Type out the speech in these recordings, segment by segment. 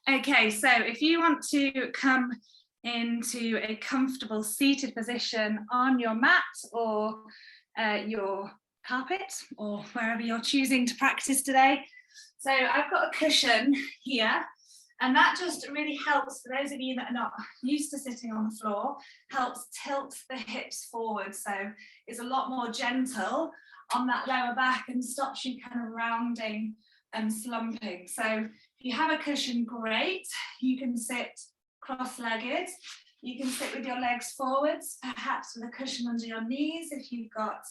Okay, so if you want to come into a comfortable seated position on your mat or your carpet or wherever you're choosing to practice today. So I've got a cushion here, and that just really helps, for those of you that are not used to sitting on the floor, helps tilt the hips forward. So it's a lot more gentle on that lower back and stops you kind of rounding and slumping. So if you have a cushion, great. You can sit cross-legged. You can sit with your legs forwards, perhaps with a cushion under your knees if you've got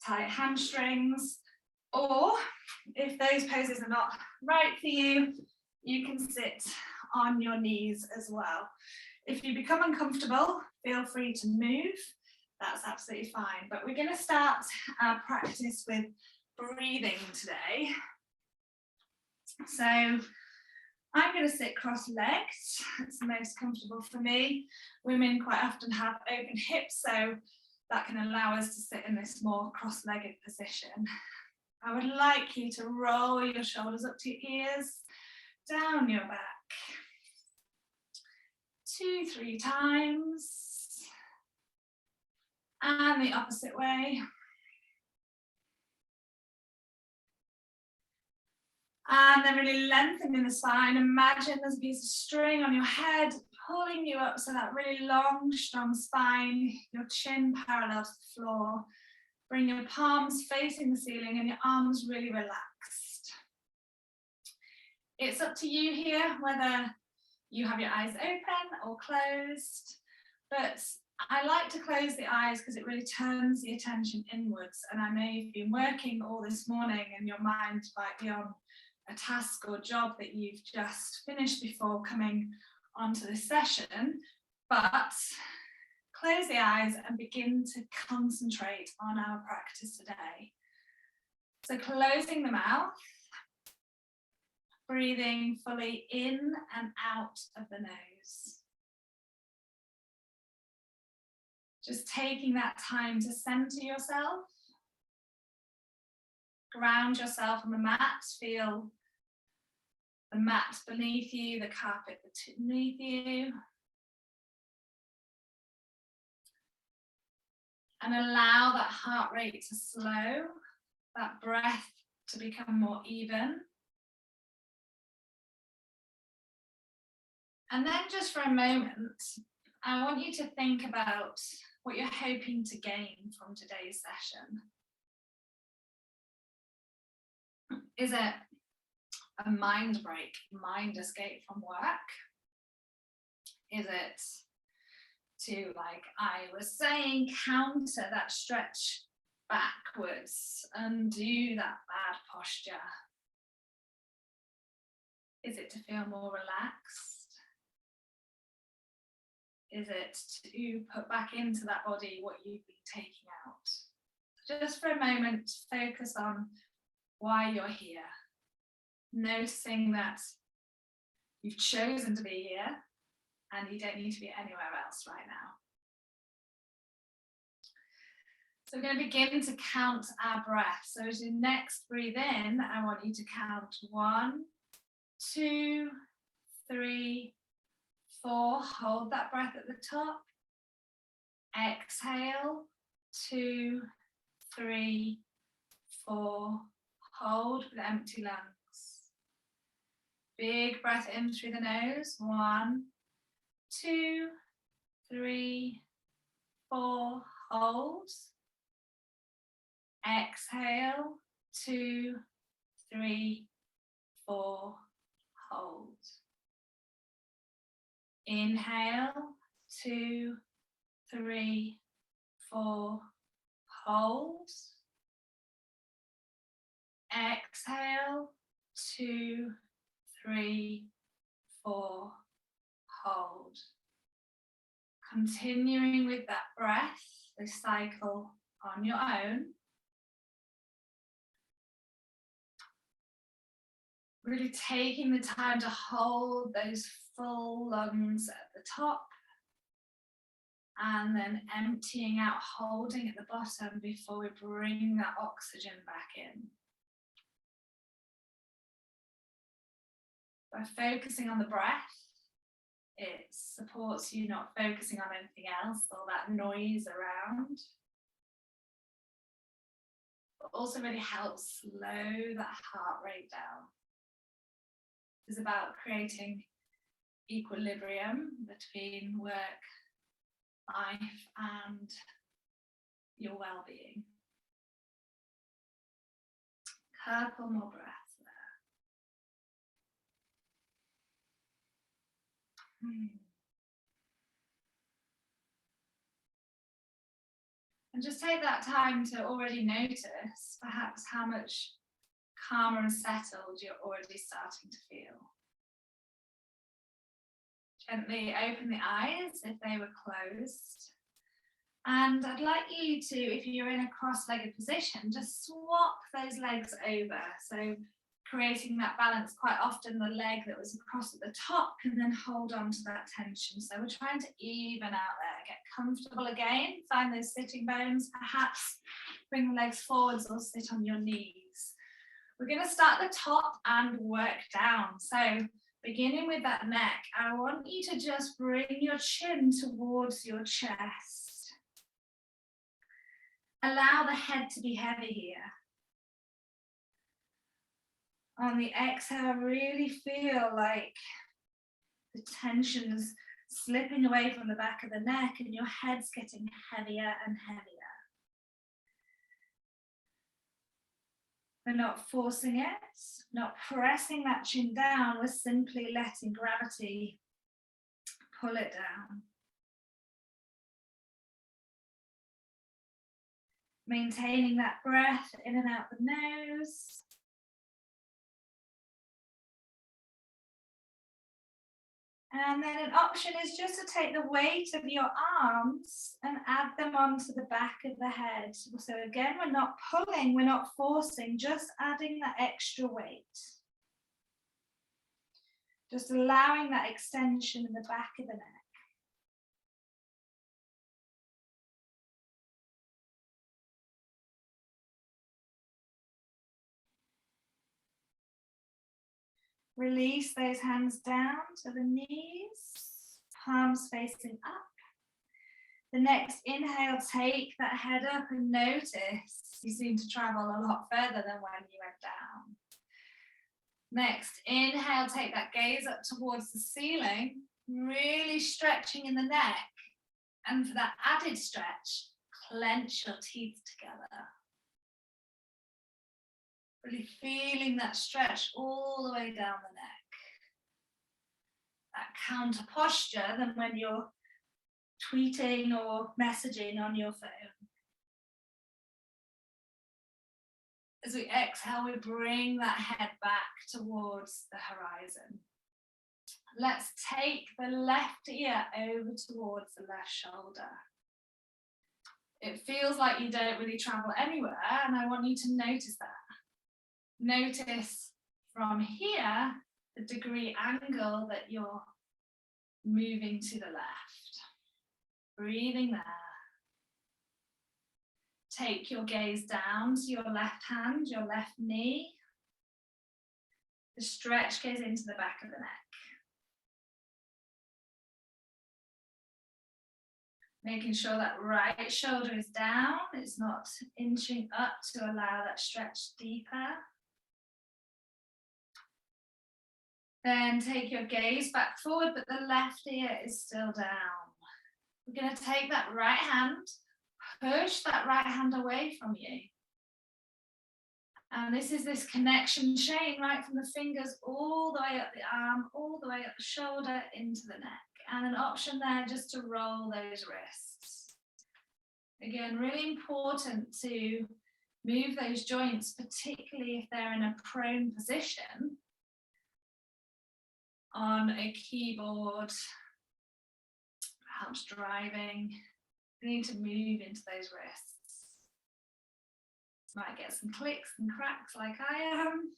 tight hamstrings, or if those poses are not right for you, you can sit on your knees as well. If you become uncomfortable, feel free to move. That's absolutely fine. But we're going to start our practice with breathing today. So I'm going to sit cross-legged. It's the most comfortable for me. Women quite often have open hips, so that can allow us to sit in this more cross-legged position. I would like you to roll your shoulders up to your ears, down your back. 2-3 times. And the opposite way. And then really lengthening the spine. Imagine there's a piece of string on your head pulling you up, so that really long, strong spine, your chin parallel to the floor. Bring your palms facing the ceiling and your arms really relaxed. It's up to you here whether you have your eyes open or closed, but I like to close the eyes because it really turns the attention inwards. And I may have been working all this morning and your mind might be on a task or job that you've just finished before coming onto this session, but close the eyes and begin to concentrate on our practice today. So closing the mouth, breathing fully in and out of the nose. Just taking that time to center yourself, ground yourself on the mat, feel the mat beneath you, the carpet beneath you. And allow that heart rate to slow, that breath to become more even. And then just for a moment, I want you to think about what you're hoping to gain from today's session. Is it a mind break, mind escape from work? Is it to, like I was saying, counter that stretch backwards and do that bad posture? Is it to feel more relaxed? Is it to put back into that body what you've been taking out? Just for a moment, focus on why you're here. Noticing that you've chosen to be here and you don't need to be anywhere else right now. So we're going to begin to count our breath. So as you next breathe in, I want you to count 1, 2, 3, 4. Hold that breath at the top. Exhale. 2, 3, 4. Hold with empty lungs. Big breath in through the nose. 1, 2, 3, 4. Hold. Exhale. 2, 3, 4. Hold. Inhale. 2, 3, 4. Hold. Exhale. 2, 3, 4. Hold. Continuing with that breath, this cycle on your own. Really taking the time to hold those full lungs at the top and then emptying out, holding at the bottom before we bring that oxygen back in. By focusing on the breath, it supports you not focusing on anything else, all that noise around. But also really helps slow that heart rate down. It's about creating equilibrium between work, life, and your well-being. Couple more breaths there. And just take that time to already notice perhaps how much calmer and settled you're already starting to feel. Gently open the eyes if they were closed. And I'd like you to, if you're in a cross-legged position, just swap those legs over. So creating that balance, quite often the leg that was across at the top can then hold on to that tension. So we're trying to even out there, get comfortable again, find those sitting bones, perhaps bring the legs forwards or sit on your knees. We're going to start at the top and work down. So beginning with that neck, I want you to just bring your chin towards your chest. Allow the head to be heavy here. On the exhale, really feel like the tension's slipping away from the back of the neck and your head's getting heavier and heavier. We're not forcing it, not pressing that chin down, we're simply letting gravity pull it down. Maintaining that breath in and out the nose. And then an option is just to take the weight of your arms and add them onto the back of the head. So again, we're not pulling, we're not forcing, just adding that extra weight. Just allowing that extension in the back of the neck. Release those hands down to the knees, palms facing up. The next inhale, take that head up and notice you seem to travel a lot further than when you went down. Next, inhale, take that gaze up towards the ceiling, really stretching in the neck. And for that added stretch, clench your teeth together. Really feeling that stretch all the way down the neck. That counter posture than when you're tweeting or messaging on your phone. As we exhale, we bring that head back towards the horizon. Let's take the left ear over towards the left shoulder. It feels like you don't really travel anywhere, and I want you to notice that. Notice from here the degree angle that you're moving to the left. Breathing there. Take your gaze down to your left hand, your left knee. The stretch goes into the back of the neck. Making sure that right shoulder is down, it's not inching up to allow that stretch deeper. Then take your gaze back forward, but the left ear is still down. We're going to take that right hand, push that right hand away from you. And this is this connection chain right from the fingers all the way up the arm, all the way up the shoulder into the neck. And an option there just to roll those wrists. Again, really important to move those joints, particularly if they're in a prone position on a keyboard, perhaps driving. You need to move into those wrists. Might get some clicks and cracks like I am.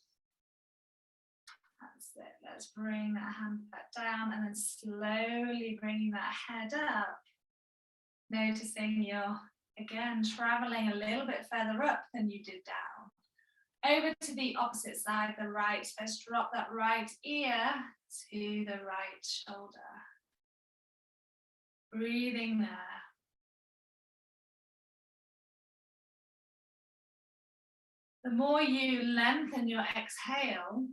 That's it. Let's bring that hand back down and then slowly bringing that head up. Noticing you're, again, traveling a little bit further up than you did down. Over to the opposite side, the right. Let's drop that right ear to the right shoulder. Breathing there. The more you lengthen your exhale,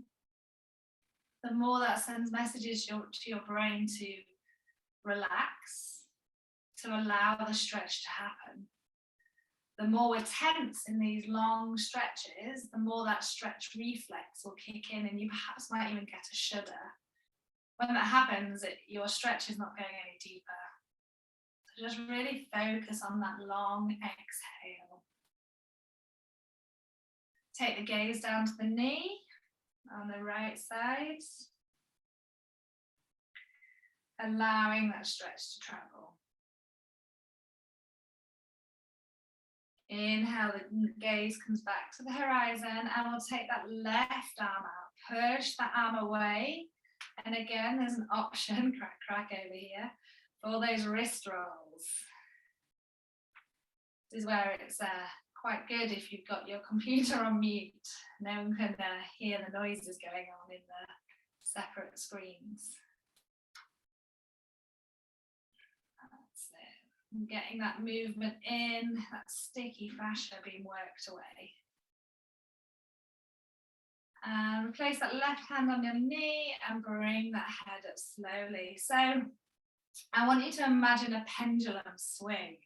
the more that sends messages to your brain to relax, to allow the stretch to happen. The more we're tense in these long stretches, the more that stretch reflex will kick in, and you perhaps might even get a shudder. When that happens, your stretch is not going any deeper. So just really focus on that long exhale. Take the gaze down to the knee on the right side, allowing that stretch to travel. Inhale, the gaze comes back to the horizon, and we'll take that left arm out. Push that arm away. And again, there's an option, crack over here, for those wrist rolls. This is where it's quite good if you've got your computer on mute. No one can hear the noises going on in the separate screens. That's it. And getting that movement in, that sticky fascia being worked away. And place that left hand on your knee and bring that head up slowly. So I want you to imagine a pendulum swing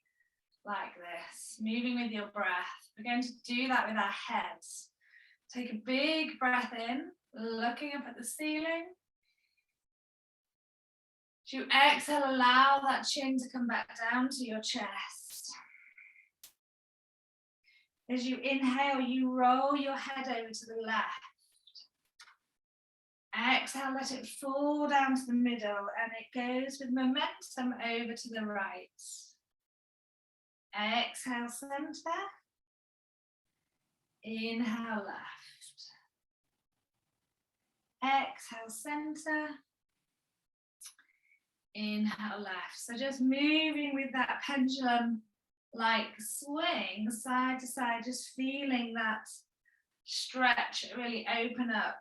like this, moving with your breath. We're going to do that with our heads. Take a big breath in, looking up at the ceiling. As you exhale, allow that chin to come back down to your chest. As you inhale, you roll your head over to the left. Exhale, let it fall down to the middle, and it goes with momentum over to the right. Exhale, center. Inhale, left. Exhale, center. Inhale, left. So just moving with that pendulum like swing side to side, just feeling that stretch really open up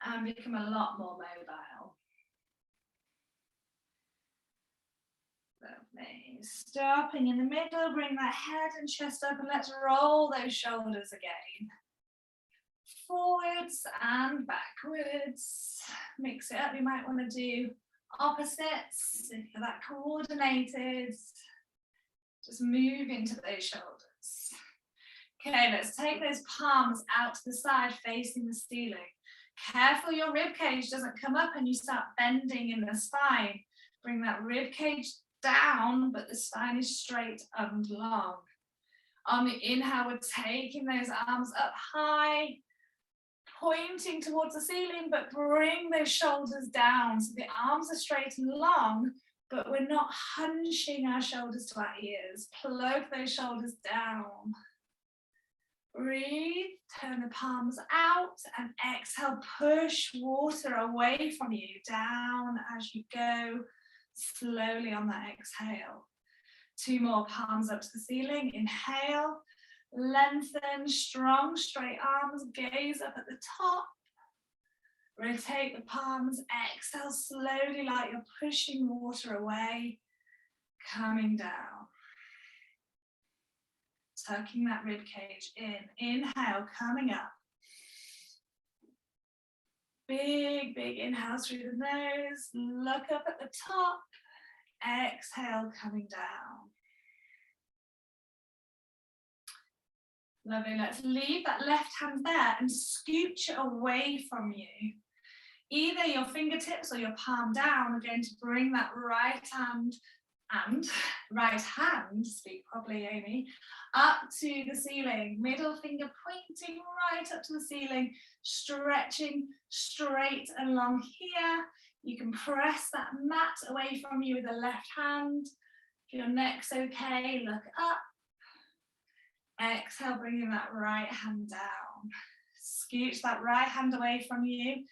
and become a lot more mobile. Lovely. Stopping in the middle, bring that head and chest up, and let's roll those shoulders again. Forwards and backwards. Mix it up. You might want to do opposites if you're that coordinated. Just move into those shoulders. Okay, let's take those palms out to the side facing the ceiling. Careful your rib cage doesn't come up and you start bending in the spine. Bring that rib cage down, but the spine is straight and long. On the inhale, we're taking those arms up high, pointing towards the ceiling, but bring those shoulders down. So the arms are straight and long, but we're not hunching our shoulders to our ears. Plug those shoulders down. Breathe, turn the palms out, and exhale, push water away from you, down as you go, slowly on that exhale. 2 more, palms up to the ceiling. Inhale, lengthen, strong, straight arms, gaze up at the top. Rotate the palms, exhale slowly like you're pushing water away, coming down. Tucking that rib cage in. Inhale, coming up. Big, big inhale through the nose. Look up at the top. Exhale, coming down. Lovely. Let's leave that left hand there and scooch it away from you. Either your fingertips or your palm down are going to bring that right hand, speak properly, Amy, up to the ceiling. Middle finger pointing right up to the ceiling, stretching straight and long here. You can press that mat away from you with the left hand. If your neck's okay, look up. Exhale, bringing that right hand down. Scooch that right hand away from you.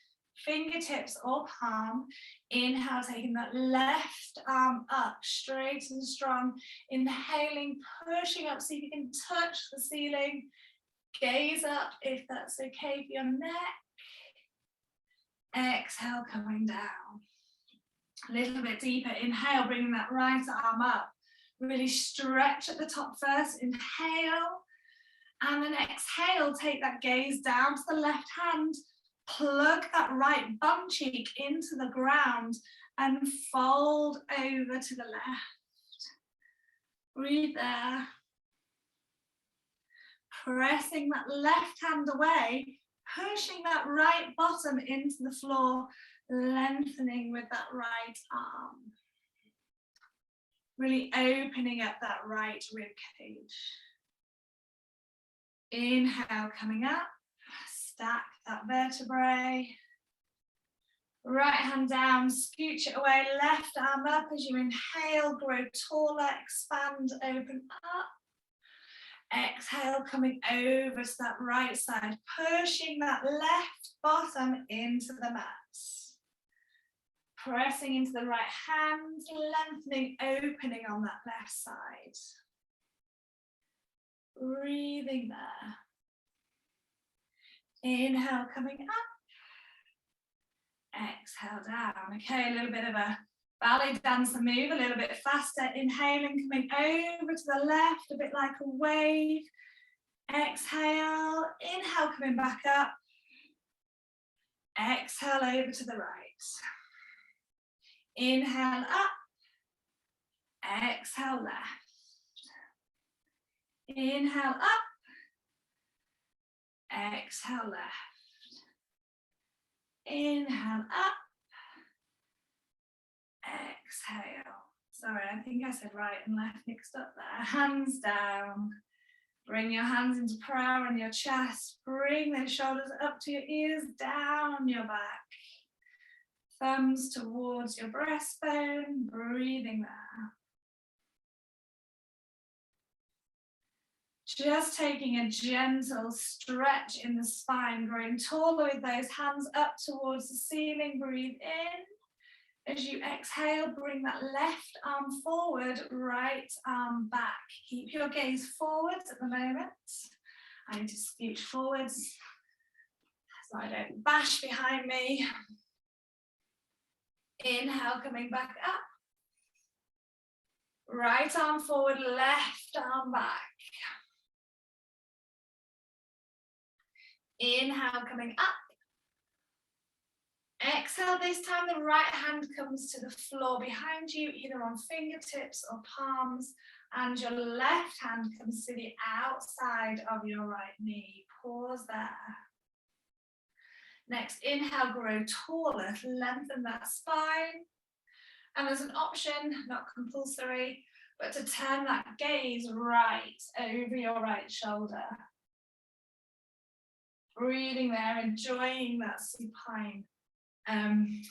Fingertips or palm. Inhale, taking that left arm up, straight and strong. Inhaling, pushing up, see if you can touch the ceiling. Gaze up if that's okay for your neck. Exhale, coming down. A little bit deeper. Inhale, bringing that right arm up. Really stretch at the top first. Inhale. And then exhale, take that gaze down to the left hand. Plug that right bum cheek into the ground and fold over to the left. Breathe there. Pressing that left hand away, pushing that right bottom into the floor, lengthening with that right arm. Really opening up that right rib cage. Inhale, coming up, stack that vertebrae. Right hand down, scooch it away, left arm up as you inhale, grow taller, expand, open up. Exhale, coming over to that right side, pushing that left bottom into the mat. Pressing into the right hand, lengthening, opening on that left side. Breathing there. Inhale, coming up. Exhale down. Okay, a little bit of a ballet dancer move, a little bit faster. Inhaling, coming over to the left, a bit like a wave. Exhale, inhale, coming back up. Exhale over to the right. Inhale up. Exhale left. Inhale up. Exhale left. Inhale up. Exhale. Sorry, I think I said right and left mixed up there. Hands down. Bring your hands into prayer on your chest. Bring those shoulders up to your ears, down your back. Thumbs towards your breastbone. Breathing there. Just taking a gentle stretch in the spine, growing taller with those hands up towards the ceiling. Breathe in. As you exhale, bring that left arm forward, right arm back. Keep your gaze forwards at the moment. I need to scooch forwards so I don't bash behind me. Inhale, coming back up. Right arm forward, left arm back. Inhale, coming up. Exhale, this time the right hand comes to the floor behind you, either on fingertips or palms, and your left hand comes to the outside of your right knee. Pause there. Next, inhale, grow taller, lengthen that spine. And there's an option, not compulsory, but to turn that gaze right over your right shoulder. Breathing there, enjoying that supine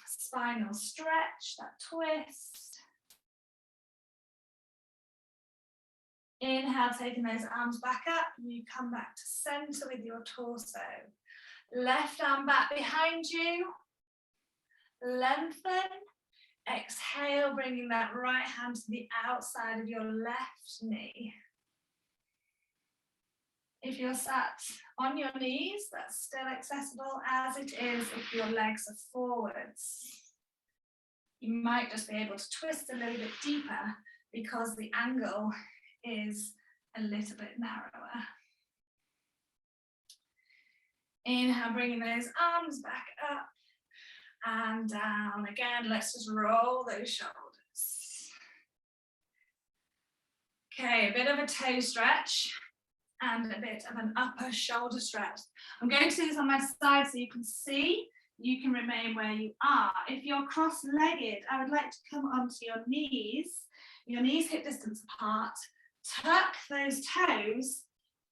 spinal stretch, that twist. Inhale, taking those arms back up, you come back to center with your torso. Left arm back behind you, lengthen. Exhale, bringing that right hand to the outside of your left knee. If you're sat on your knees, that's still accessible as it is if your legs are forwards. You might just be able to twist a little bit deeper because the angle is a little bit narrower. Inhale, bringing those arms back up and down. Again, let's just roll those shoulders. Okay, a bit of a toe stretch and a bit of an upper shoulder stretch. I'm going to do this on my side so you can see. You can remain where you are. If you're cross-legged, I would like to come onto your knees hip distance apart. Tuck those toes,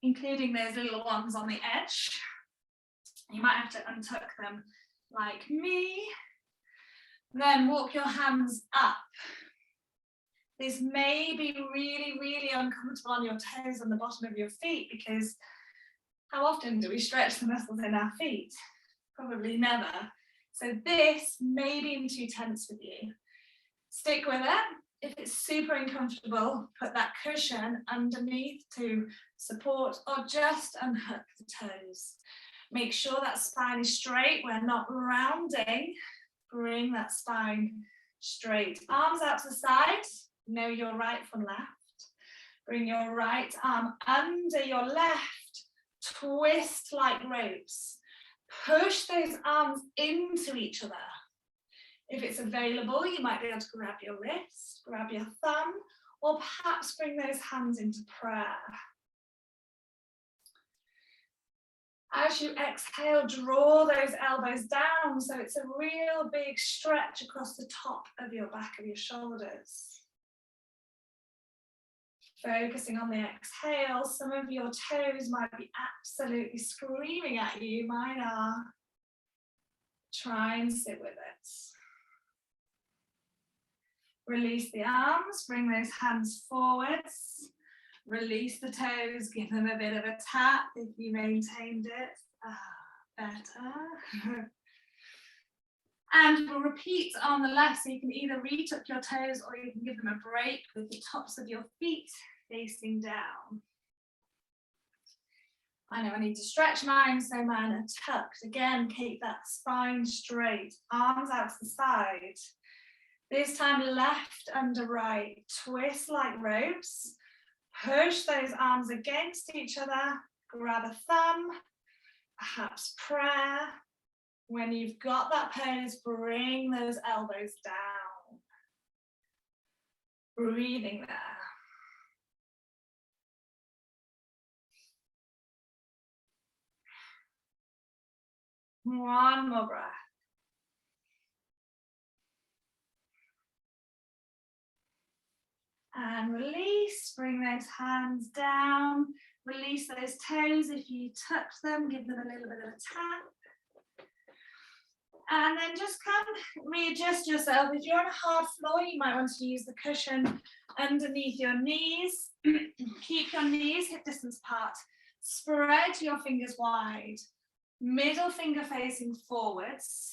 including those little ones on the edge. You might have to untuck them like me. Then walk your hands up. This may be really, really uncomfortable on your toes and the bottom of your feet because how often do we stretch the muscles in our feet? Probably never. So this may be too tense with you. Stick with it. If it's super uncomfortable, put that cushion underneath to support or just unhook the toes. Make sure that spine is straight. We're not rounding. Bring that spine straight. Arms out to the side. Know your right from left. Bring your right arm under your left. Twist like ropes. Push those arms into each other. If it's available, you might be able to grab your wrist, grab your thumb, or perhaps bring those hands into prayer. As you exhale, draw those elbows down so it's a real big stretch across the top of your back of your shoulders. Focusing on the exhale, some of your toes might be absolutely screaming at you, mine are. Try and sit with it. Release the arms, bring those hands forwards. Release the toes, give them a bit of a tap if you maintained it. Better. And we'll repeat on the left, so you can either retuck your toes or you can give them a break with the tops of your feet facing down. I know I need to stretch mine, so mine are tucked. Again, keep that spine straight, arms out to the side. This time left under right, twist like ropes. Push those arms against each other, grab a thumb, perhaps prayer. When you've got that pose, bring those elbows down. Breathing there. One more breath. And release, bring those hands down. Release those toes if you tucked them, give them a little bit of a tap. And then just come, readjust yourself. If you're on a hard floor, you might want to use the cushion underneath your knees. Keep your knees hip distance apart. Spread your fingers wide. Middle finger facing forwards.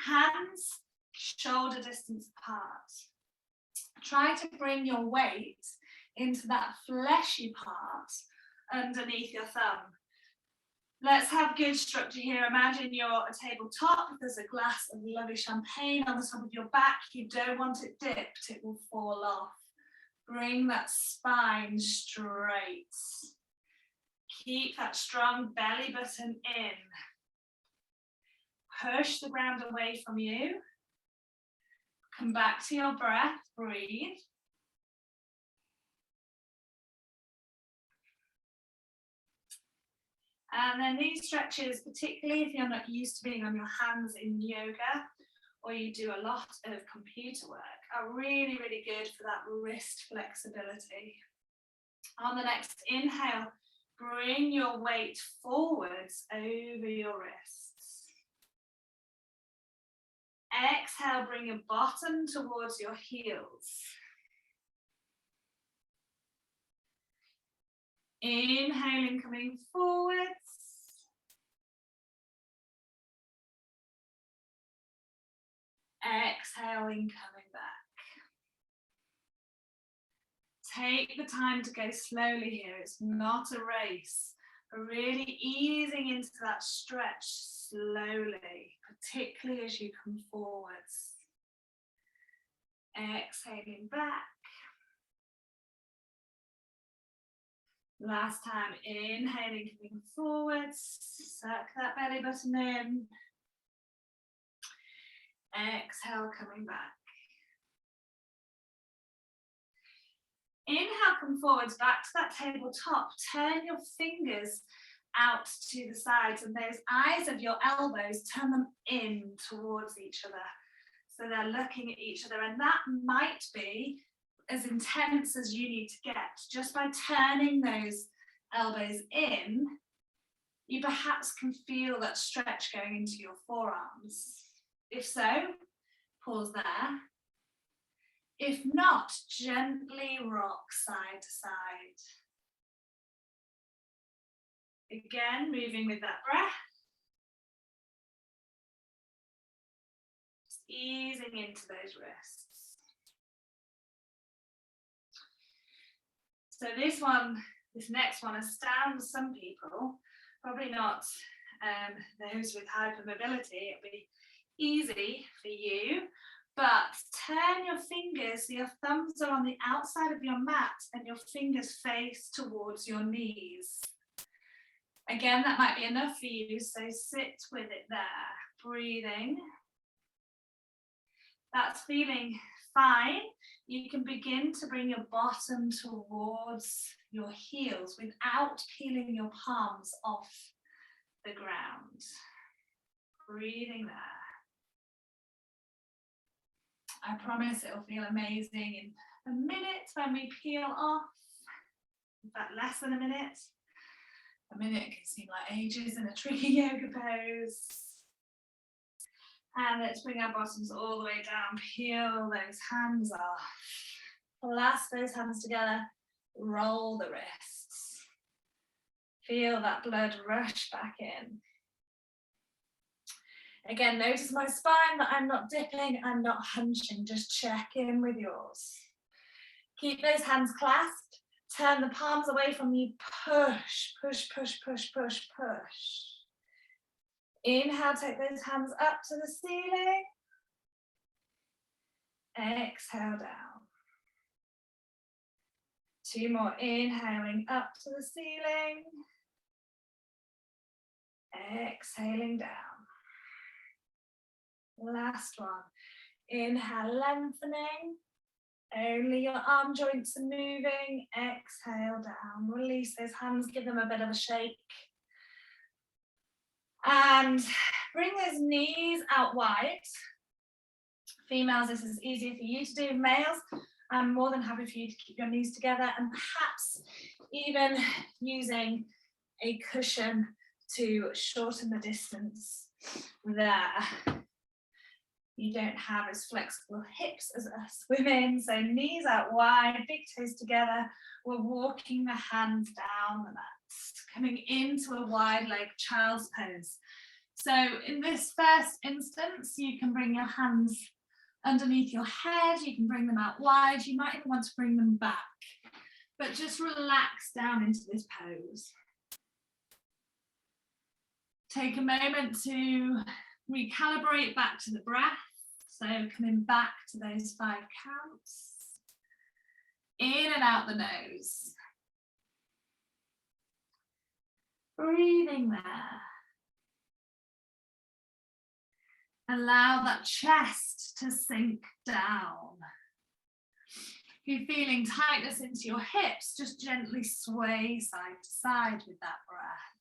Hands shoulder distance apart. Try to bring your weight into that fleshy part underneath your thumb. Let's have good structure here. Imagine you're a tabletop. There's a glass of lovely champagne on the top of your back. You don't want it dipped, it will fall off. Bring that spine straight. Keep that strong belly button in. Push the ground away from you. Come back to your breath, breathe. And then these stretches, particularly if you're not used to being on your hands in yoga, or you do a lot of computer work, are really, really good for that wrist flexibility. On the next inhale, bring your weight forwards over your wrists. Exhale, bring your bottom towards your heels. Inhaling, coming forwards. Exhaling, coming back. Take the time to go slowly here. It's not a race. But really easing into that stretch slowly, particularly as you come forwards. Exhaling back. Last time, inhaling, coming forwards. Suck that belly button in. Exhale, coming back. Inhale, come forwards, back to that tabletop. Turn your fingers out to the sides, and those eyes of your elbows, turn them in towards each other. So they're looking at each other, and that might be as intense as you need to get. Just by turning those elbows in, you perhaps can feel that stretch going into your forearms. If so, pause there. If not, gently rock side to side. Again, moving with that breath. Just easing into those wrists. So this next one astounds some people, probably not those with hypermobility. It'll be easy for you, but turn your fingers so your thumbs are on the outside of your mat and your fingers face towards your knees. Again, that might be enough for you, so sit with it there, breathing. That's feeling fine. You can begin to bring your bottom towards your heels without peeling your palms off the ground. Breathing there. I promise it'll feel amazing in a minute when we peel off. In fact, less than a minute. A minute can seem like ages in a tricky yoga pose. And let's bring our bottoms all the way down. Peel those hands off. Clasp those hands together. Roll the wrists. Feel that blood rush back in. Again, notice my spine, that I'm not dipping, I'm not hunching, just check in with yours. Keep those hands clasped, turn the palms away from you, push, push, push, push, push, push. Inhale, take those hands up to the ceiling. Exhale down. 2 more, inhaling up to the ceiling. Exhaling down. Last one. Inhale, lengthening. Only your arm joints are moving. Exhale down. Release those hands, give them a bit of a shake. And bring those knees out wide. Females, this is easier for you to do. Males, I'm more than happy for you to keep your knees together and perhaps even using a cushion to shorten the distance there. You don't have as flexible hips as us women, so knees out wide, big toes together. We're walking the hands down the mat, coming into a wide leg child's pose. So in this first instance, you can bring your hands underneath your head, you can bring them out wide, you might even want to bring them back, but just relax down into this pose. Take a moment to recalibrate back to the breath. So coming back to those 5 counts. In and out the nose. Breathing there. Allow that chest to sink down. If you're feeling tightness into your hips, just gently sway side to side with that breath.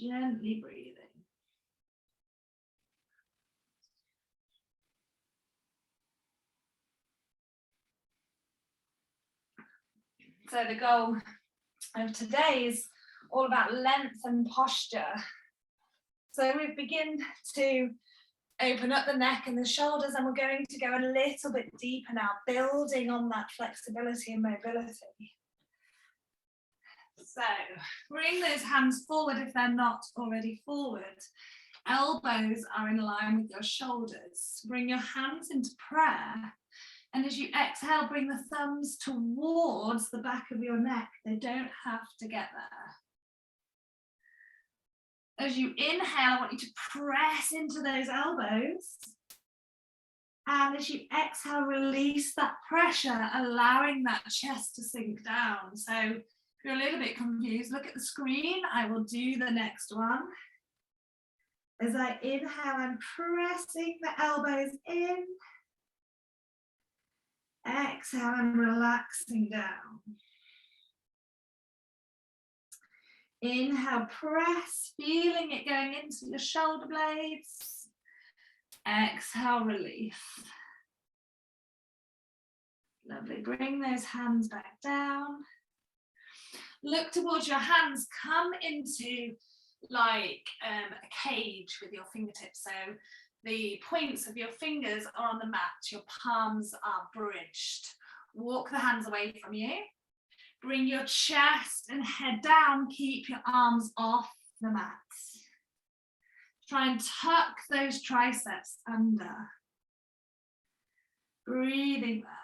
Gently breathing. So the goal of today is all about length and posture. So we begin to open up the neck and the shoulders, and we're going to go a little bit deeper now, building on that flexibility and mobility. So bring those hands forward if they're not already forward. Elbows are in line with your shoulders. Bring your hands into prayer. And as you exhale, bring the thumbs towards the back of your neck. They don't have to get there. As you inhale, I want you to press into those elbows. And as you exhale, release that pressure, allowing that chest to sink down. So if you're a little bit confused, look at the screen. I will do the next one. As I inhale, I'm pressing the elbows in. Exhale, I'm relaxing down. Inhale, press, feeling it going into your shoulder blades. Exhale, relief. Lovely, bring those hands back down. Look towards your hands, come into like a cage with your fingertips. So the points of your fingers are on the mat, your palms are bridged. Walk the hands away from you. Bring your chest and head down, keep your arms off the mat. Try and tuck those triceps under. Breathing there.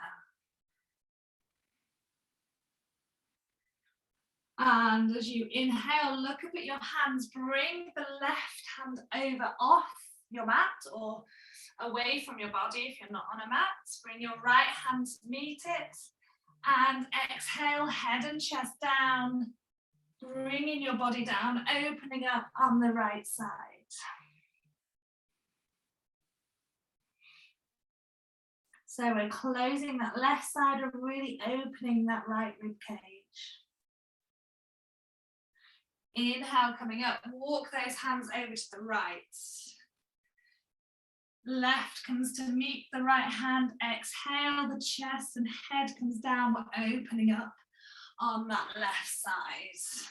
And as you inhale, look up at your hands, bring the left hand over off your mat or away from your body if you're not on a mat. Bring your right hand to meet it and exhale, head and chest down, bringing your body down, opening up on the right side. So we're closing that left side and really opening that right rib cage. Inhale, coming up, walk those hands over to the right. Left comes to meet the right hand, exhale, the chest and head comes down, we're opening up on that left side.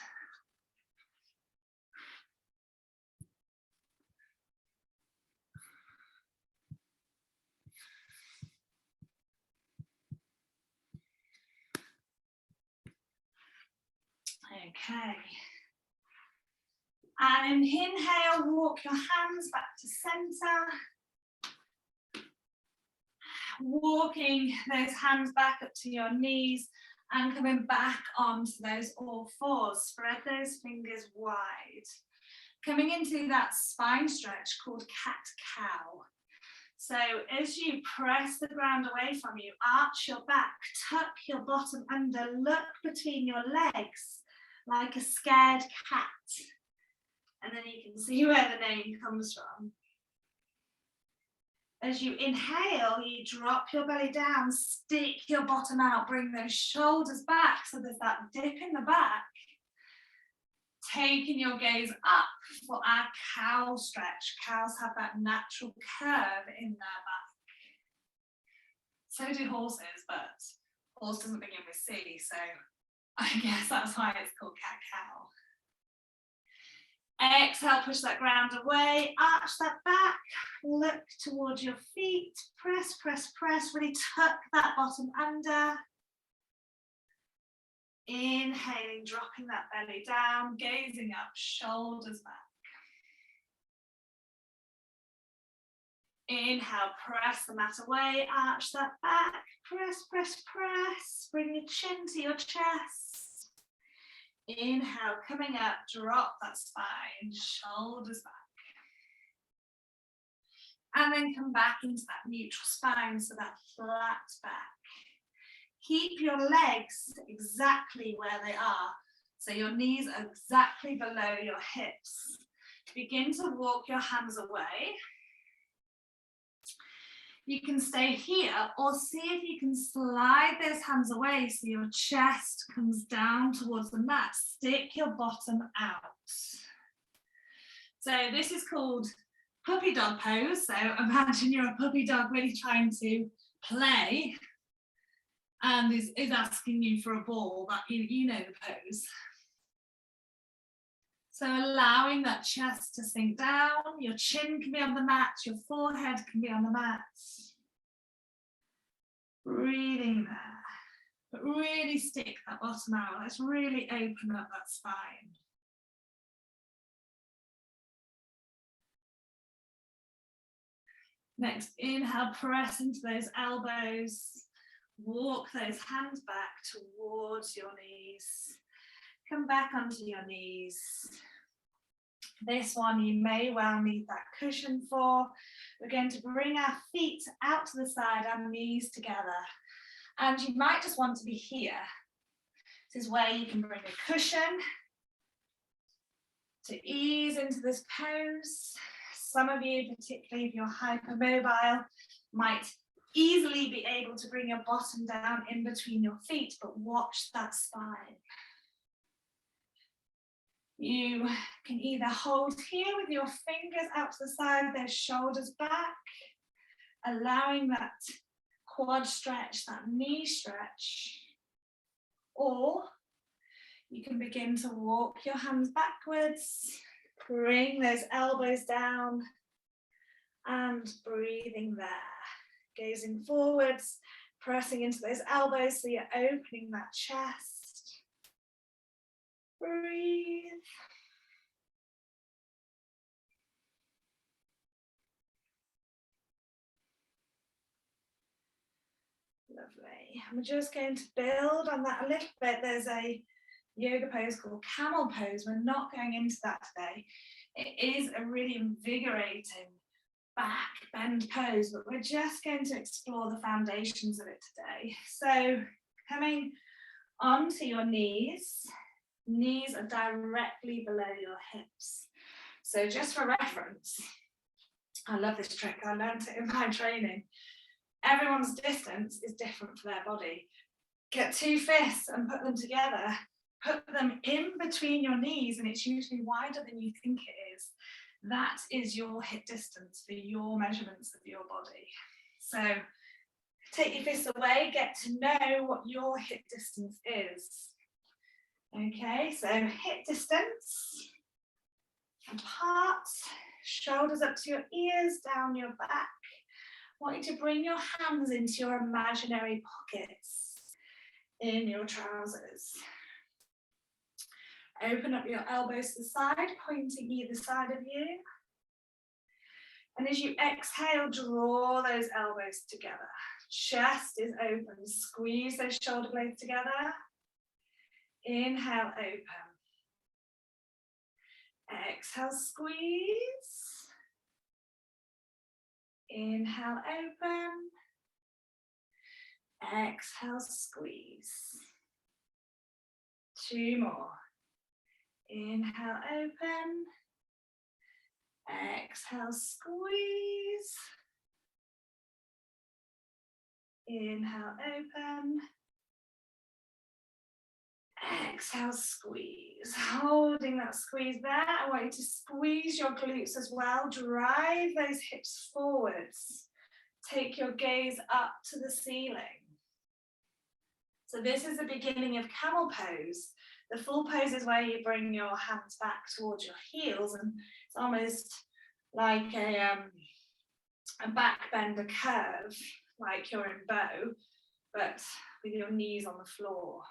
Okay. And inhale, walk your hands back to center. Walking those hands back up to your knees and coming back onto those all fours. Spread those fingers wide. Coming into that spine stretch called cat-cow. So as you press the ground away from you, arch your back, tuck your bottom under, look between your legs like a scared cat. And then you can see where the name comes from. As you inhale, you drop your belly down, stick your bottom out, bring those shoulders back so there's that dip in the back. Taking your gaze up for our cow stretch. Cows have that natural curve in their back. So do horses, but horse doesn't begin with C, so I guess that's why it's called cat-cow. Exhale, push that ground away, arch that back, look towards your feet, press, press, press, really tuck that bottom under. Inhaling, dropping that belly down, gazing up, shoulders back. Inhale, press the mat away, arch that back, press, press, press, bring your chin to your chest. Inhale, coming up, drop that spine, shoulders back. And then come back into that neutral spine, so that flat back. Keep your legs exactly where they are. So your knees are exactly below your hips. Begin to walk your hands away. You can stay here or see if you can slide those hands away so your chest comes down towards the mat. Stick your bottom out. So this is called puppy dog pose. So imagine you're a puppy dog really trying to play and is asking you for a ball. That you know the pose. So allowing that chest to sink down, your chin can be on the mat, your forehead can be on the mat. Breathing there, but really stick that bottom out. Let's really open up that spine. Next, inhale, press into those elbows. Walk those hands back towards your knees. Come back onto your knees. This one you may well need that cushion for. We're going to bring our feet out to the side, our knees together. And you might just want to be here. This is where you can bring a cushion to ease into this pose. Some of you, particularly if you're hypermobile, might easily be able to bring your bottom down in between your feet, but watch that spine. You can either hold here with your fingers out to the side, those shoulders back, allowing that quad stretch, that knee stretch, or you can begin to walk your hands backwards, bring those elbows down and breathing there. Gazing forwards, pressing into those elbows so you're opening that chest. Breathe. Lovely. And we're just going to build on that a little bit. There's a yoga pose called camel pose. We're not going into that today. It is a really invigorating back bend pose, but we're just going to explore the foundations of it today. So coming onto your knees. Knees are directly below your hips. So just for reference, I love this trick. I learned it in my training. Everyone's distance is different for their body. Get two fists and put them together. Put them in between your knees, and it's usually wider than you think it is. That is your hip distance for your measurements of your body. So take your fists away, get to know what your hip distance is. Okay, so hip distance, apart, shoulders up to your ears, down your back. I want you to bring your hands into your imaginary pockets in your trousers. Open up your elbows to the side, pointing either side of you. And as you exhale, draw those elbows together. Chest is open. Squeeze those shoulder blades together. Inhale, open. Exhale, squeeze. Inhale, open. Exhale, squeeze. Two more. Inhale, open. Exhale, squeeze. Inhale, open. Exhale, squeeze. Holding that squeeze there. I want you to squeeze your glutes as well. Drive those hips forwards. Take your gaze up to the ceiling. So this is the beginning of camel pose. The full pose is where you bring your hands back towards your heels, and it's almost like a back bend, a curve, like you're in bow, but with your knees on the floor.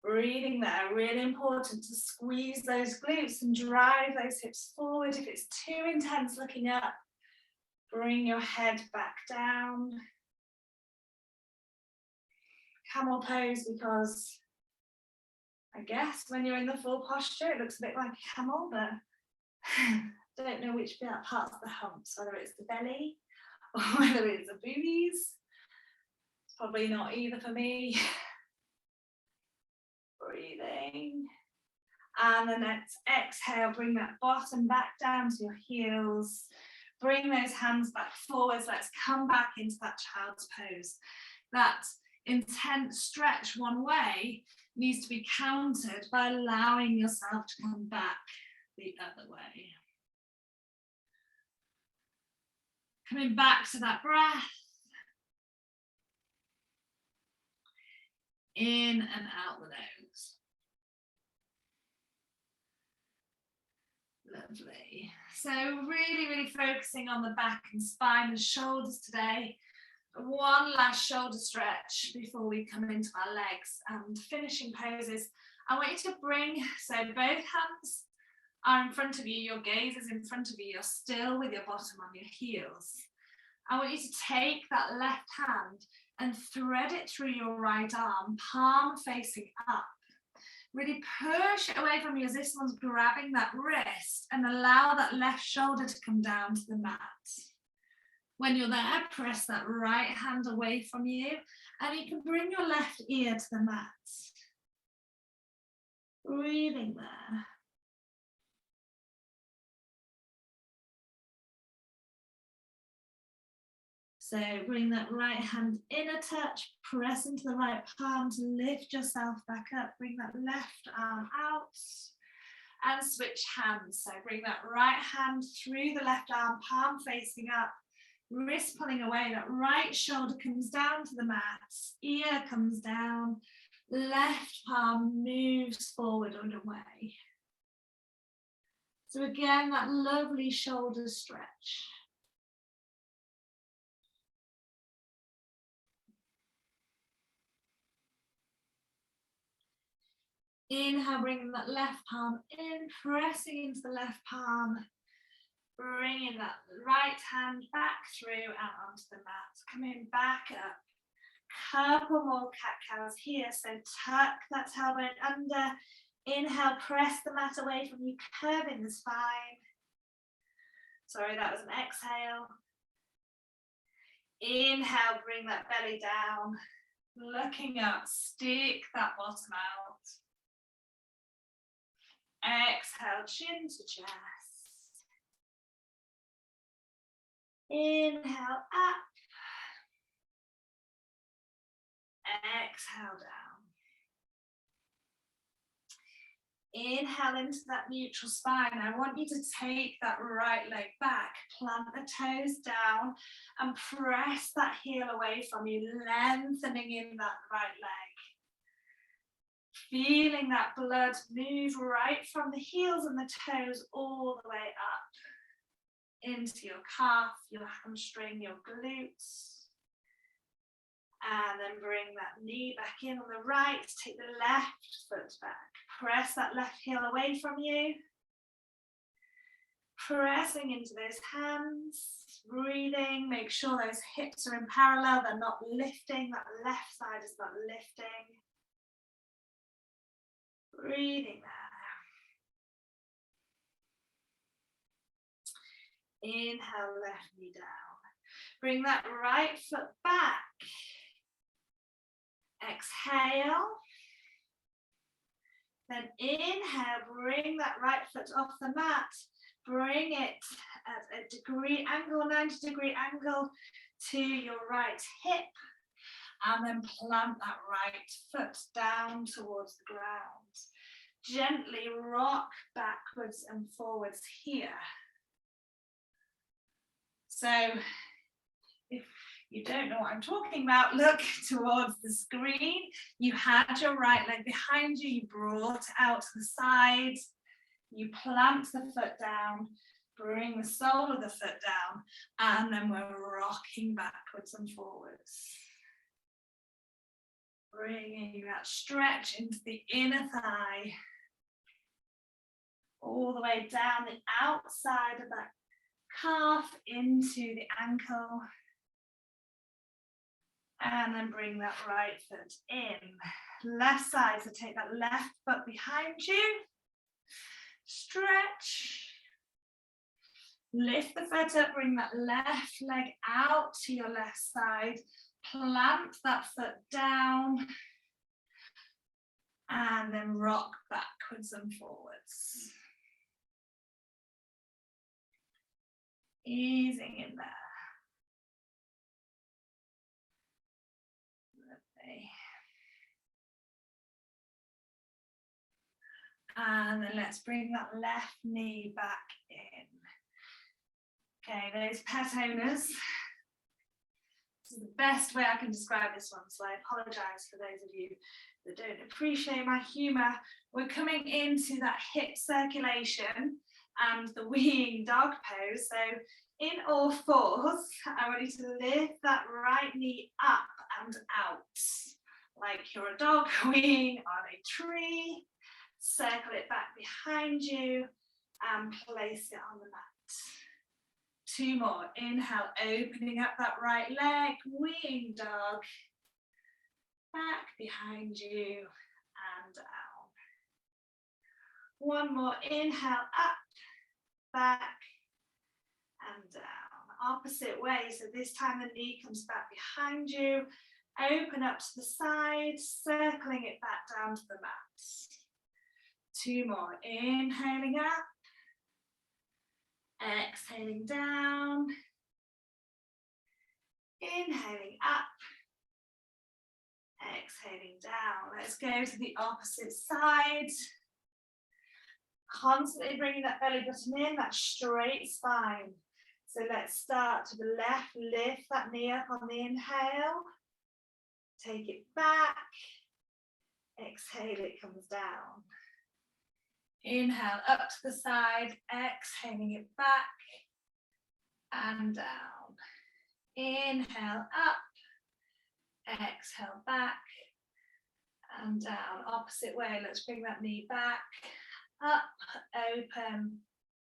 Breathing there, really important to squeeze those glutes and drive those hips forward. If it's too intense looking up, bring your head back down. Camel pose, because I guess when you're in the full posture, it looks a bit like a camel, but don't know which parts of the humps, whether it's the belly or whether it's the boobies. It's probably not either for me. Breathing. And then let's exhale, bring that bottom back down to your heels. Bring those hands back forwards. Let's come back into that child's pose. That intense stretch one way needs to be countered by allowing yourself to come back the other way. Coming back to that breath. In and out the nose. Lovely. So really focusing on the back and spine and shoulders today. One last shoulder stretch before we come into our legs and finishing poses. I want you to bring, so both hands are in front of you, your gaze is in front of you, you're still with your bottom on your heels. I want you to take that left hand and thread it through your right arm, palm facing up. Really push it away from you as this one's grabbing that wrist, and allow that left shoulder to come down to the mat. When you're there, press that right hand away from you, and you can bring your left ear to the mat. Breathing there. So bring that right hand in a touch, press into the right palm to lift yourself back up. Bring that left arm out and switch hands. So bring that right hand through the left arm, palm facing up, wrist pulling away. That right shoulder comes down to the mat, ear comes down, left palm moves forward and away. So again, that lovely shoulder stretch. Inhale, bringing that left palm in, pressing into the left palm, bringing that right hand back through and onto the mat, coming back up, Couple more cat-cows here. So tuck that tailbone under. Inhale, press the mat away from you, curving the spine. Sorry, that was an exhale. Inhale, bring that belly down. Looking up, stick that bottom out. Exhale, chin to chest. Inhale, up. Exhale, down. Inhale into that neutral spine. I want you to take that right leg back, plant the toes down and press that heel away from you, lengthening in that right leg. Feeling that blood move right from the heels and the toes all the way up into your calf, your hamstring, your glutes. And then bring that knee back in on the right, take the left foot back. Press that left heel away from you. Pressing into those hands, breathing, make sure those hips are in parallel, they're not lifting, that left side is not lifting. Breathing there. Inhale, left knee down. Bring that right foot back. Exhale. Then inhale, bring that right foot off the mat. Bring it at a degree angle, 90-degree angle to your right hip. And then plant that right foot down towards the ground. Gently rock backwards and forwards here. So if you don't know what I'm talking about, look towards the screen. You had your right leg behind you, you brought it out to the side, you plant the foot down, bring the sole of the foot down, and then we're rocking backwards and forwards. Bringing that stretch into the inner thigh, all the way down the outside of that calf into the ankle. And then bring that right foot in. Left side, so take that left foot behind you. Stretch. Lift the foot up, bring that left leg out to your left side. Plant that foot down. And then rock backwards and forwards. Easing in there. And then let's bring that left knee back in. Okay, those pet owners. This is the best way I can describe this one, so I apologise for those of you that don't appreciate my humour. We're coming into that hip circulation and the weeing dog pose. So in all fours, I want you to lift that right knee up and out, like you're a dog weeing on a tree. Circle it back behind you and place it on the mat. 2 more. Inhale, opening up that right leg, weeing dog. Back behind you and down. 1 more. Inhale, up, back and down. Opposite way. So this time the knee comes back behind you. Open up to the side, circling it back down to the mat. 2 more. Inhaling up. Exhaling down. Inhaling up. Exhaling down. Let's go to the opposite side. Constantly bringing that belly button in, that straight spine. So let's start to the left. Lift that knee up on the inhale. Take it back. Exhale, it comes down. Inhale up to the side, exhaling it back and down. Inhale up, exhale back and down. Opposite way, let's bring that knee back, up, open,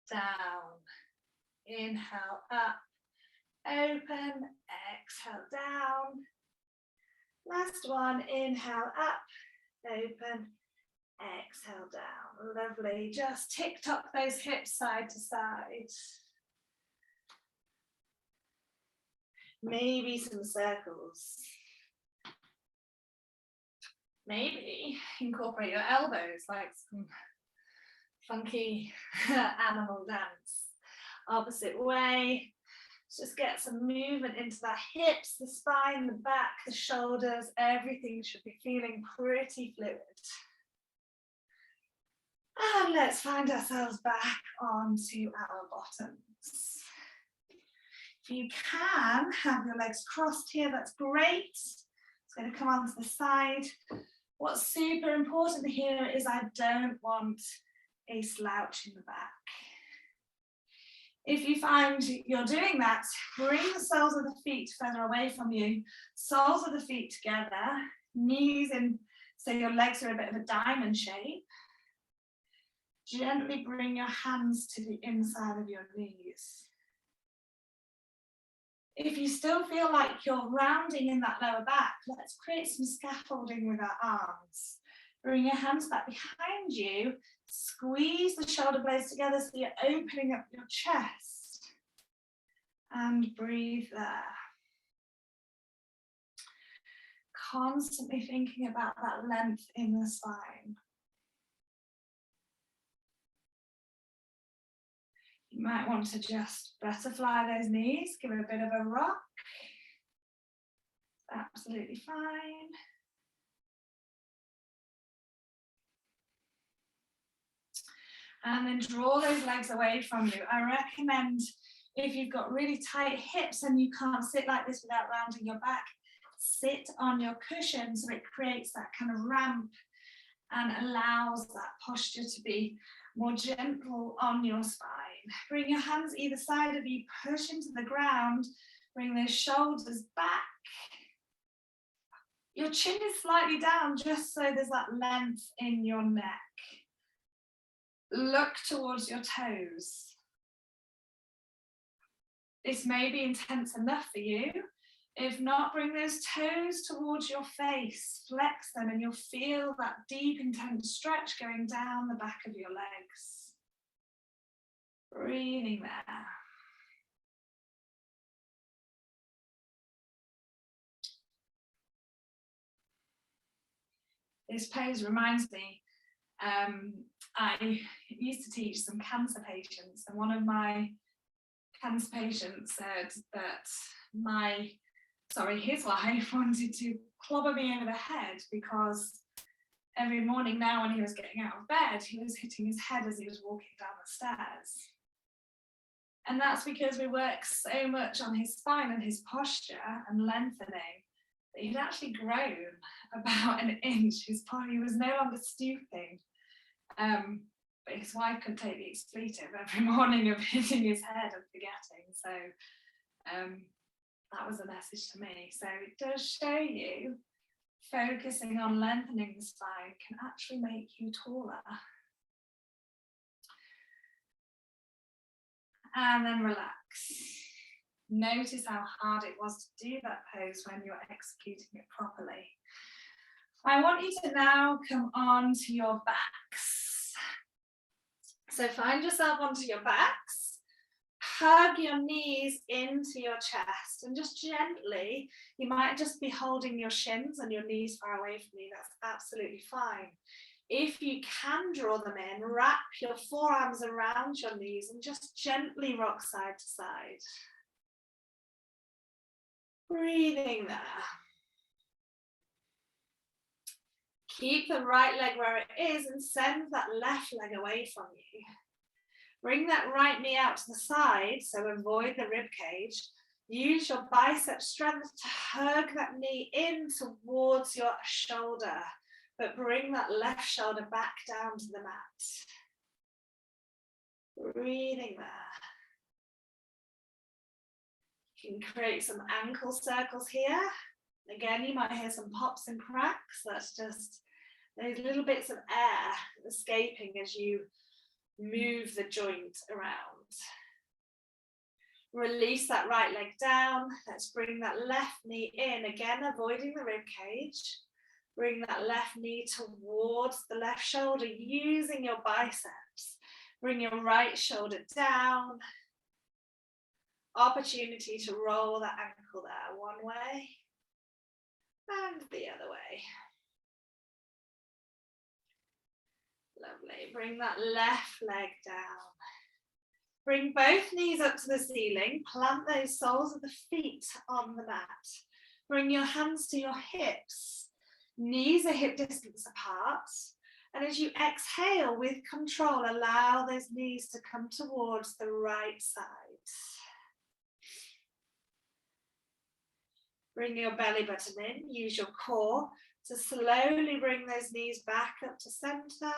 down. Inhale up, open, exhale down. Last one, inhale up, open, exhale down. Lovely. Just tick-tock those hips side to side. Maybe some circles. Maybe incorporate your elbows like some funky animal dance. Opposite way. Just get some movement into the hips, the spine, the back, the shoulders. Everything should be feeling pretty fluid. And let's find ourselves back onto our bottoms. If you can have your legs crossed here, that's great. It's going to come onto the side. What's super important here is I don't want a slouch in the back. If you find you're doing that, bring the soles of the feet further away from you, soles of the feet together, knees in, so your legs are a bit of a diamond shape. Gently bring your hands to the inside of your knees. If you still feel like you're rounding in that lower back, let's create some scaffolding with our arms. Bring your hands back behind you, squeeze the shoulder blades together so you're opening up your chest. And breathe there. Constantly thinking about that length in the spine. You might want to just butterfly those knees, give it a bit of a rock. Absolutely fine. And then draw those legs away from you. I recommend if you've got really tight hips and you can't sit like this without rounding your back, sit on your cushion so it creates that kind of ramp and allows that posture to be more gentle on your spine. Bring your hands either side of you, push into the ground, bring those shoulders back. Your chin is slightly down just so there's that length in your neck. Look towards your toes. This may be intense enough for you. If not, bring those toes towards your face, flex them, and you'll feel that deep, intense stretch going down the back of your legs. Breathing there. This pose reminds me, I used to teach some cancer patients, and one of my cancer patients said that his wife wanted to clobber me over the head because every morning now when he was getting out of bed, he was hitting his head as he was walking down the stairs. And that's because we work so much on his spine and his posture and lengthening that he'd actually grown about an inch. He was no longer stooping. But his wife could take the expletive every morning of hitting his head and forgetting. So that was a message to me. So it does show you focusing on lengthening the spine can actually make you taller. And then relax. Notice how hard it was to do that pose when you're executing it properly. I want you to now come on to your backs. So find yourself onto your backs, hug your knees into your chest, and just gently, you might just be holding your shins and your knees far away from you. That's absolutely fine. If you can draw them in, wrap your forearms around your knees and just gently rock side to side. Breathing there. Keep the right leg where it is and send that left leg away from you. Bring that right knee out to the side, so avoid the rib cage. Use your bicep strength to hug that knee in towards your shoulder, but bring that left shoulder back down to the mat. Breathing there. You can create some ankle circles here. Again, you might hear some pops and cracks. That's just those little bits of air escaping as you move the joint around. Release that right leg down. Let's bring that left knee in, again, avoiding the rib cage. Bring that left knee towards the left shoulder, using your biceps. Bring your right shoulder down. Opportunity to roll that ankle there, one way and the other way. Lovely. Bring that left leg down. Bring both knees up to the ceiling. Plant those soles of the feet on the mat. Bring your hands to your hips. Knees are hip distance apart. And as you exhale with control, allow those knees to come towards the right side. Bring your belly button in. Use your core to slowly bring those knees back up to center.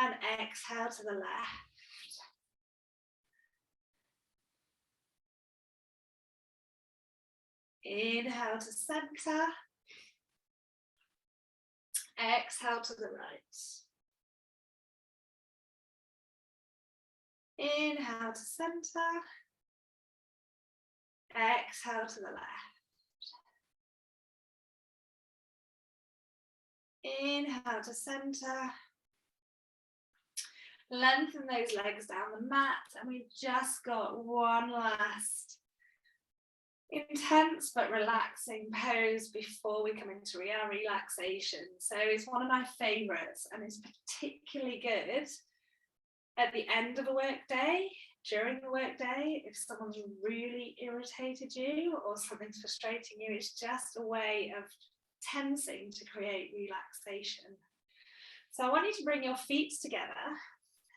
And exhale to the left. Inhale to center. Exhale to the right. Inhale to center. Exhale to the left. Inhale to center. Lengthen those legs down the mat, and we've just got one last intense but relaxing pose before we come into our relaxation. So it's one of my favorites, and it's particularly good at the end of a work day, during the work day, if someone's really irritated you or something's frustrating you. It's just a way of tensing to create relaxation. So I want you to bring your feet together,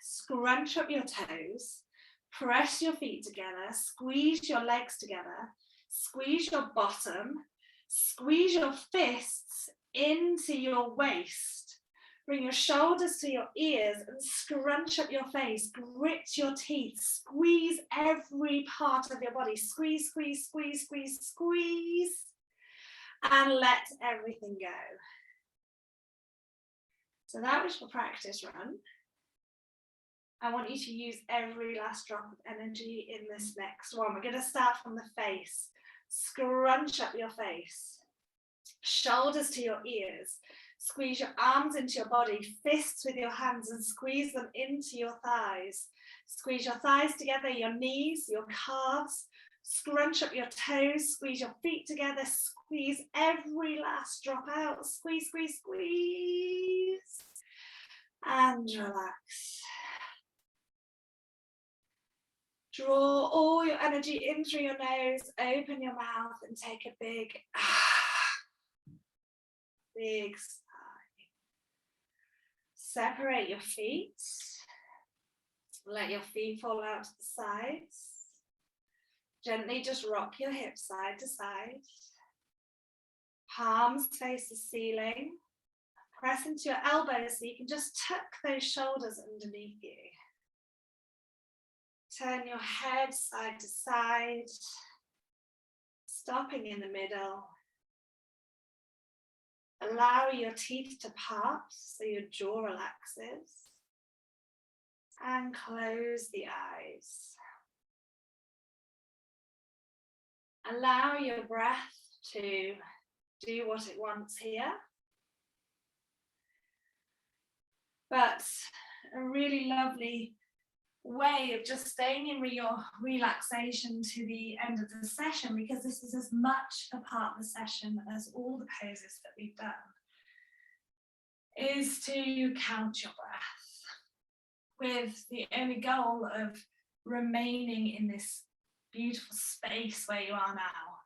scrunch up your toes, press your feet together, squeeze your legs together, squeeze your bottom, squeeze your fists into your waist. Bring your shoulders to your ears and scrunch up your face, grit your teeth, squeeze every part of your body. Squeeze, squeeze, squeeze, squeeze, squeeze, and let everything go. So that was your practice run. I want you to use every last drop of energy in this next one. We're going to start from the face. Scrunch up your face. Shoulders to your ears. Squeeze your arms into your body, fists with your hands, and squeeze them into your thighs. Squeeze your thighs together, your knees, your calves. Scrunch up your toes, squeeze your feet together, squeeze every last drop out. Squeeze, squeeze, squeeze. And relax. Draw all your energy in through your nose, open your mouth, and take a big sigh. Separate your feet. Let your feet fall out to the sides. Gently just rock your hips side to side. Palms face the ceiling. Press into your elbows so you can just tuck those shoulders underneath you. Turn your head side to side, stopping in the middle. Allow your teeth to part so your jaw relaxes. And close the eyes. Allow your breath to do what it wants here. But a really lovely way of just staying in your relaxation to the end of the session, because this is as much a part of the session as all the poses that we've done, is to count your breath, with the only goal of remaining in this beautiful space where you are now.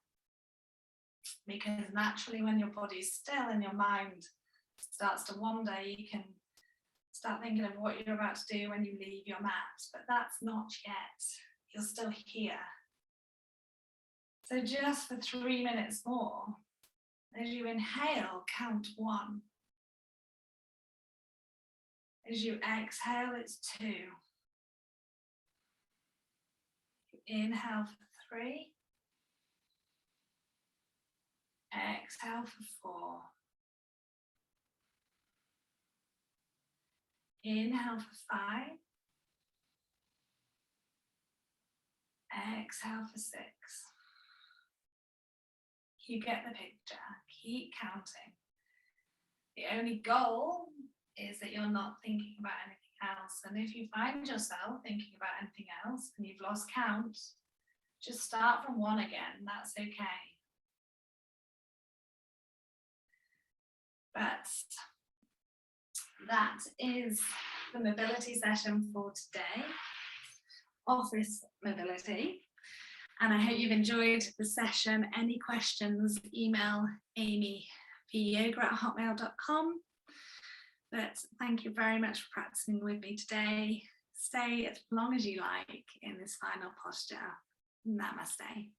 Because naturally, when your body's still and your mind starts to wander, you can start thinking of what you're about to do when you leave your mat, but that's not yet. You're still here. So just for 3 minutes more, as you inhale, count 1. As you exhale, it's 2. Inhale for 3. Exhale for 4. Inhale for 5. Exhale for 6. You get the picture. Keep counting. The only goal is that you're not thinking about anything else. And if you find yourself thinking about anything else and you've lost count, just start from 1 again. That's okay. But that is the mobility session for today, office mobility. And I hope you've enjoyed the session. Any questions, email amypyoga@hotmail.com. But thank you very much for practicing with me today. Stay as long as you like in this final posture. Namaste.